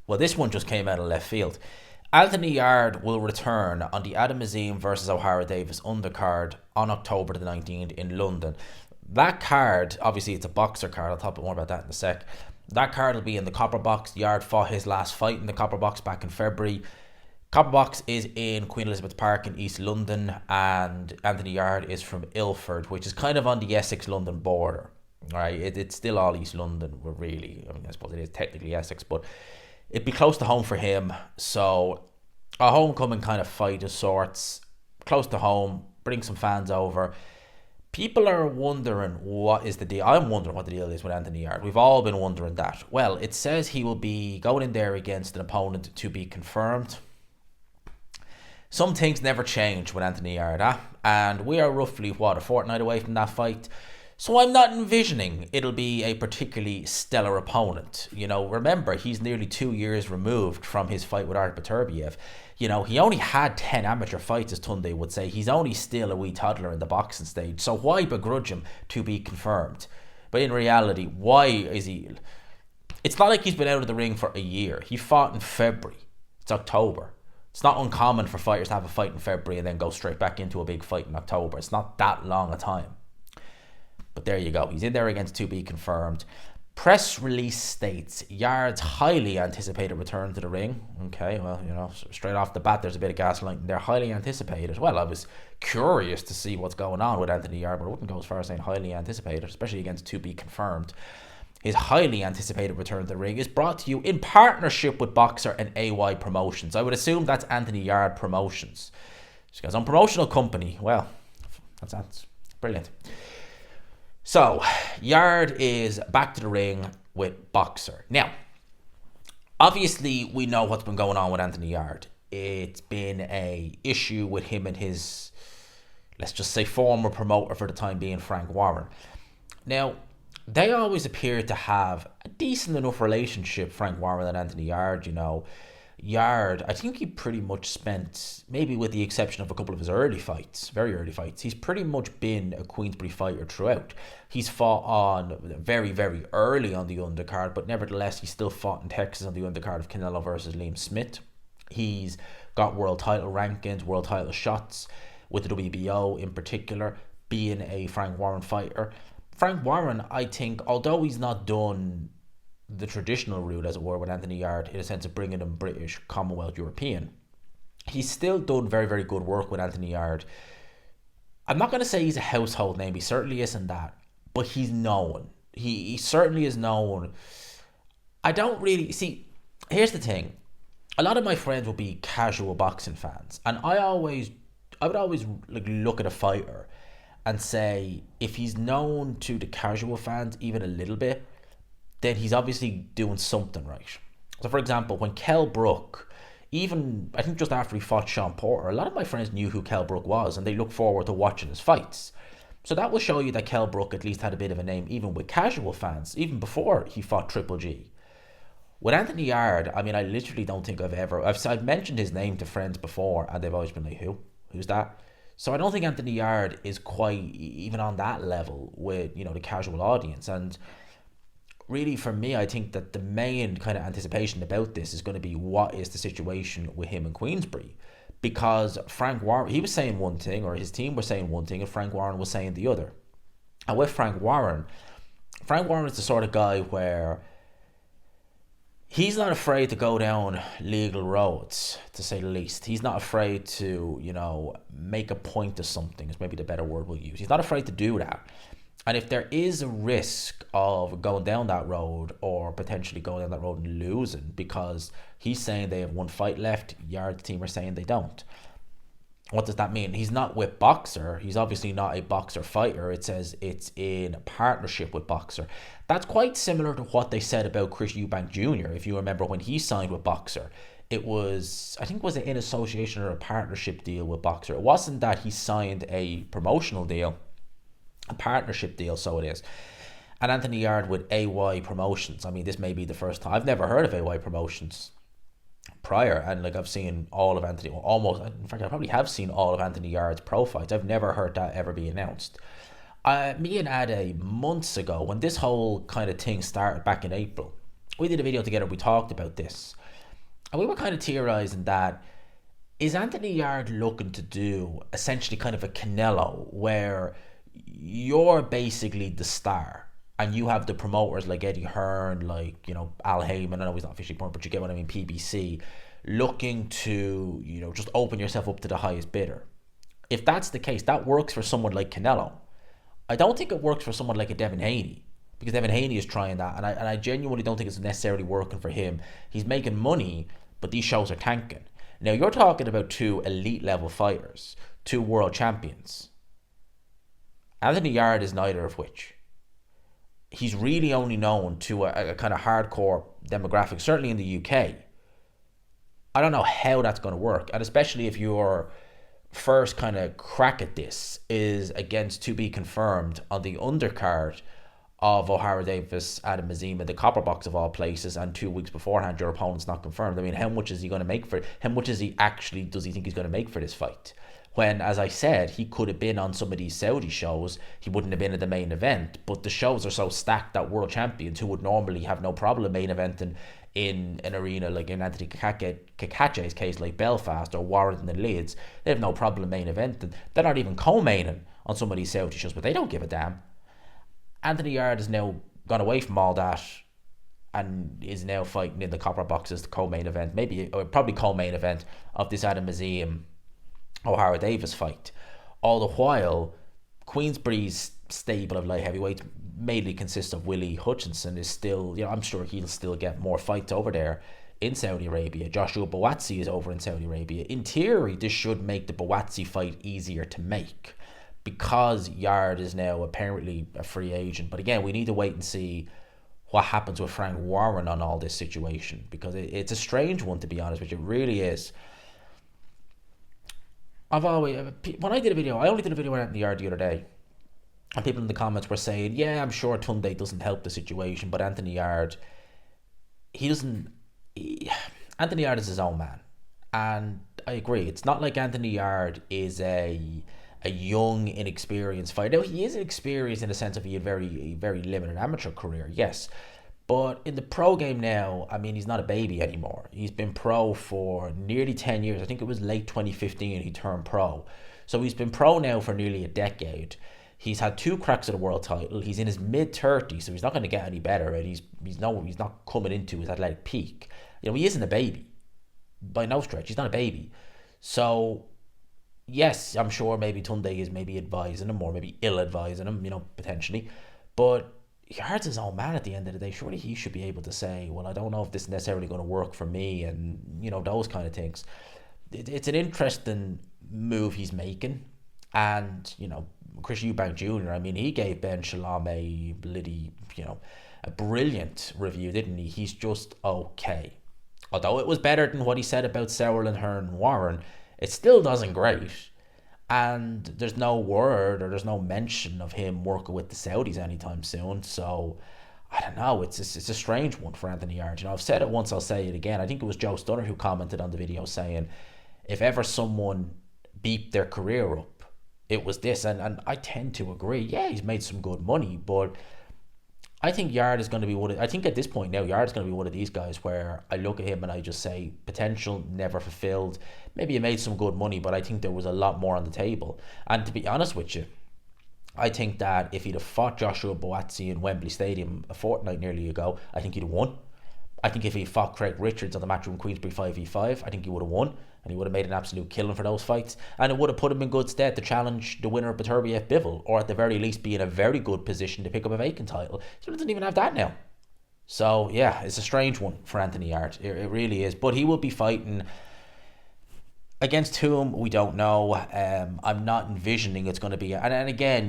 Well, this one just came out of left field. Anthony Yarde will return on the Adam Azim versus O'Hara Davis undercard on October the 19th in London. That card, obviously, it's a boxer card. I'll talk more about that in a sec. That card will be in the Copper Box. Yarde fought his last fight in the Copper Box back in February. Copper Box is in Queen Elizabeth Park in East London, and Anthony Yarde is from Ilford, which is kind of on the Essex-London border. Right, it's still all East London. We're really, I mean, I suppose it is technically Essex, but it'd be close to home for him. So a homecoming kind of fight of sorts, close to home, bring some fans over. People are wondering what is the deal. I'm wondering what the deal is with Anthony Yarde. We've all been wondering that. Well, it says he will be going in there against an opponent to be confirmed. Some things never change with Anthony Yarde, and we are roughly, a fortnight away from that fight. So I'm not envisioning it'll be a particularly stellar opponent. Remember, he's nearly 2 years removed from his fight with Art Beterbiev. He only had 10 amateur fights, as Tunde would say. He's only still a wee toddler in the boxing stage. So why begrudge him to be confirmed? But in reality, why is he... It's not like he's been out of the ring for a year. He fought in February. It's October. It's not uncommon for fighters to have a fight in February and then go straight back into a big fight in October. It's not that long a time. But there you go. He's in there against to be confirmed. Press release states Yarde's highly anticipated return to the ring. Okay, well, straight off the bat, there's a bit of gaslighting. They're highly anticipated. Well, I was curious to see what's going on with Anthony Yarde, but I wouldn't go as far as saying highly anticipated, especially against to be confirmed. His highly anticipated return to the ring is brought to you in partnership with Boxer and AY Promotions. I would assume that's Anthony Yarde Promotions. He's got his own promotional company. Well, that's brilliant. So, Yarde is back to the ring with Boxer. Now, obviously, we know what's been going on with Anthony Yarde. It's been a issue with him and his, let's just say, former promoter for the time being, Frank Warren. Now, they always appear to have a decent enough relationship, Frank Warren and Anthony Yarde. Yarde, I think he pretty much spent, maybe with the exception of a couple of his early fights, very early fights, he's pretty much been a Queensberry fighter throughout. He's fought on very, very early on the undercard, but nevertheless, he still fought in Texas on the undercard of Canelo versus Liam Smith. He's got world title rankings, world title shots with the WBO in particular, being a Frank Warren fighter. Frank Warren, I think, although he's not done the traditional route, as it were, with Anthony Yarde, in a sense of bringing him British, Commonwealth, European, he's still done very, very good work with Anthony Yarde. I'm not going to say he's a household name. He certainly isn't that. But he's known. He certainly is known. I don't really... See, here's the thing. A lot of my friends will be casual boxing fans. And I would always look at a fighter and say, if he's known to the casual fans even a little bit, then he's obviously doing something right. So, for example, when Kell Brook, even, I think just after he fought Sean Porter, a lot of my friends knew who Kell Brook was, and they look forward to watching his fights. So that will show you that Kell Brook at least had a bit of a name, even with casual fans, even before he fought Triple G. With Anthony Yarde, I mean, I literally don't think I've mentioned his name to friends before, and they've always been like, who's that? So I don't think Anthony Yarde is quite even on that level with, the casual audience. And really, for me, I think that the main kind of anticipation about this is going to be what is the situation with him and Queensberry. Because Frank Warren, he was saying one thing, or his team were saying one thing, and Frank Warren was saying the other. And with Frank Warren is the sort of guy where he's not afraid to go down legal roads, to say the least. He's not afraid to, make a point of something, is maybe the better word we'll use. He's not afraid to do that. And if there is a risk of going down that road, or potentially going down that road and losing, because he's saying they have one fight left, Yarde's team are saying they don't. What does that mean? He's not with Boxer. He's obviously not a Boxer fighter. It says it's in partnership with Boxer. That's quite similar to what they said about Chris Eubank Jr. If you remember when he signed with Boxer, it was, I think, was it in association or a partnership deal with Boxer? It wasn't that he signed a promotional deal. A partnership deal, so it is. And Anthony Yarde with AY Promotions. I mean, this may be the first time. I've never heard of AY Promotions prior, and I've seen all of Anthony, in fact, I probably have seen all of Anthony Yarde's pro fights. I've never heard that ever be announced. Me and Ade, months ago, when this whole kind of thing started back in April, we did a video together, we talked about this. And we were kind of theorising that, is Anthony Yarde looking to do essentially kind of a Canelo where you're basically the star and you have the promoters like Eddie Hearn, like, Al Heyman, I know he's not officially promoted, but you get what I mean, PBC, looking to, just open yourself up to the highest bidder. If that's the case, that works for someone like Canelo. I don't think it works for someone like a Devin Haney, because Devin Haney is trying that, and I genuinely don't think it's necessarily working for him. He's making money, but these shows are tanking. Now, you're talking about two elite level fighters, two world champions. Anthony Yarde is neither of which. He's really only known to a kind of hardcore demographic, certainly in the UK. I don't know how that's going to work, and especially if your first kind of crack at this is against, to be confirmed, on the undercard of O'Hara Davis, Adam Mazima, the Copper Box of all places, and 2 weeks beforehand your opponent's not confirmed. I mean, how much is he going to make for it? How much does he think he's going to make for this fight? When, as I said, he could have been on some of these Saudi shows, he wouldn't have been at the main event, but the shows are so stacked that world champions who would normally have no problem main eventing in an arena like in Anthony Kakache's case, like Belfast or Warrington and Leeds, they have no problem main eventing. They're not even co-maining on some of these Saudi shows, but they don't give a damn. Anthony Yarde has now gone away from all that and is now fighting in the Copper Box as the co-main event, probably co-main event of this Adam Mazim O'Hara Davis fight. All the while, Queensbury's stable of light heavyweights mainly consists of Willie Hutchinson is still, I'm sure he'll still get more fights over there in Saudi Arabia. Joshua Buatsi is over in Saudi Arabia. In theory, this should make the Buatsi fight easier to make, because Yarde is now apparently a free agent. But again, we need to wait and see what happens with Frank Warren on all this situation, because it's a strange one, to be honest with you. It really is. I only did a video on Anthony Yarde the other day, and people in the comments were saying, yeah, I'm sure Tunde doesn't help the situation, but Anthony Yarde, Anthony Yarde is his own man. And I agree. It's not like Anthony Yarde is a young, inexperienced fighter. Now, he is experienced in the sense of he had a very limited amateur career, yes. But in the pro game now, I mean, he's not a baby anymore. He's been pro for nearly 10 years. I think it was late 2015 he turned pro. So he's been pro now for nearly a decade. He's had 2 cracks at the world title. He's in his mid-30s, so he's not going to get any better. And he's not coming into his athletic peak. He isn't a baby. By no stretch. He's not a baby. So, yes, I'm sure maybe Tunde is maybe advising him, or maybe ill-advising him, potentially. But Yarde's his own man at the end of the day. Surely he should be able to say, well, I don't know if this is necessarily going to work for me, and, those kind of things. It's an interesting move he's making. And, Chris Eubank Jr., I mean, he gave Ben Shalom a brilliant review, didn't he? He's just okay. Although it was better than what he said about Sauerland, Hearn, and Warren, it still doesn't great. And there's no word or there's no mention of him working with the Saudis anytime soon. So, I don't know. It's a strange one for Anthony Yarde. I've said it once, I'll say it again. I think it was Joe Stunner who commented on the video saying, if ever someone beeped their career up, it was this. And I tend to agree. Yeah, he's made some good money, but I think Yarde is going to be I think at this point now, Yarde is going to be one of these guys where I look at him and I just say, potential never fulfilled. Maybe he made some good money, but I think there was a lot more on the table. And to be honest with you, I think that if he'd have fought Joshua Buatsi in Wembley Stadium a fortnight nearly ago, I think he'd have won. I think if he fought Craig Richards on the Matchroom Queensbury 5v5, I think he would have won, and he would have made an absolute killing for those fights, and it would have put him in good stead to challenge the winner of Beterbiev Bivol, or at the very least be in a very good position to pick up a vacant title. So he doesn't even have that now. So yeah, it's a strange one for Anthony Yarde. It really is. But he will be fighting against whom we don't know. I'm not envisioning it's going to be, and again,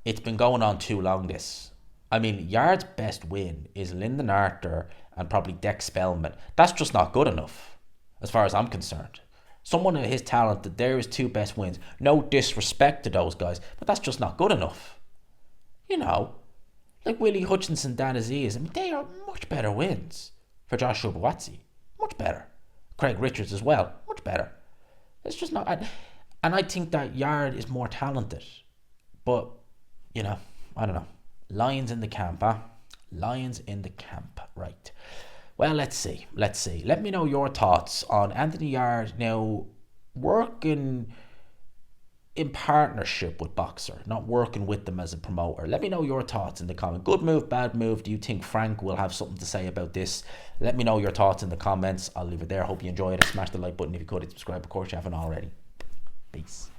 it's been going on too long, this. I mean, Yarde's best win is Lyndon Arthur and probably Dex Spellman. That's just not good enough, as far as I'm concerned. Someone of his talent, that there is 2 best wins. No disrespect to those guys, but that's just not good enough. Like Willie Hutchinson, Dan Aziz, I mean, they are much better wins for Joshua Buatsi. Much better. Craig Richards as well. Much better. It's just not. And I think that Yarde is more talented. But, I don't know. Lions in the camp, huh? Lions in the camp, right. Well, let's see. Let's see. Let me know your thoughts on Anthony Yarde now working in partnership with Boxer, not working with them as a promoter. Let me know your thoughts in the comment. Good move, bad move. Do you think Frank will have something to say about this? Let me know your thoughts in the comments. I'll leave it there. Hope you enjoyed it. Smash the like button if you could. Subscribe, of course, you haven't already. Peace.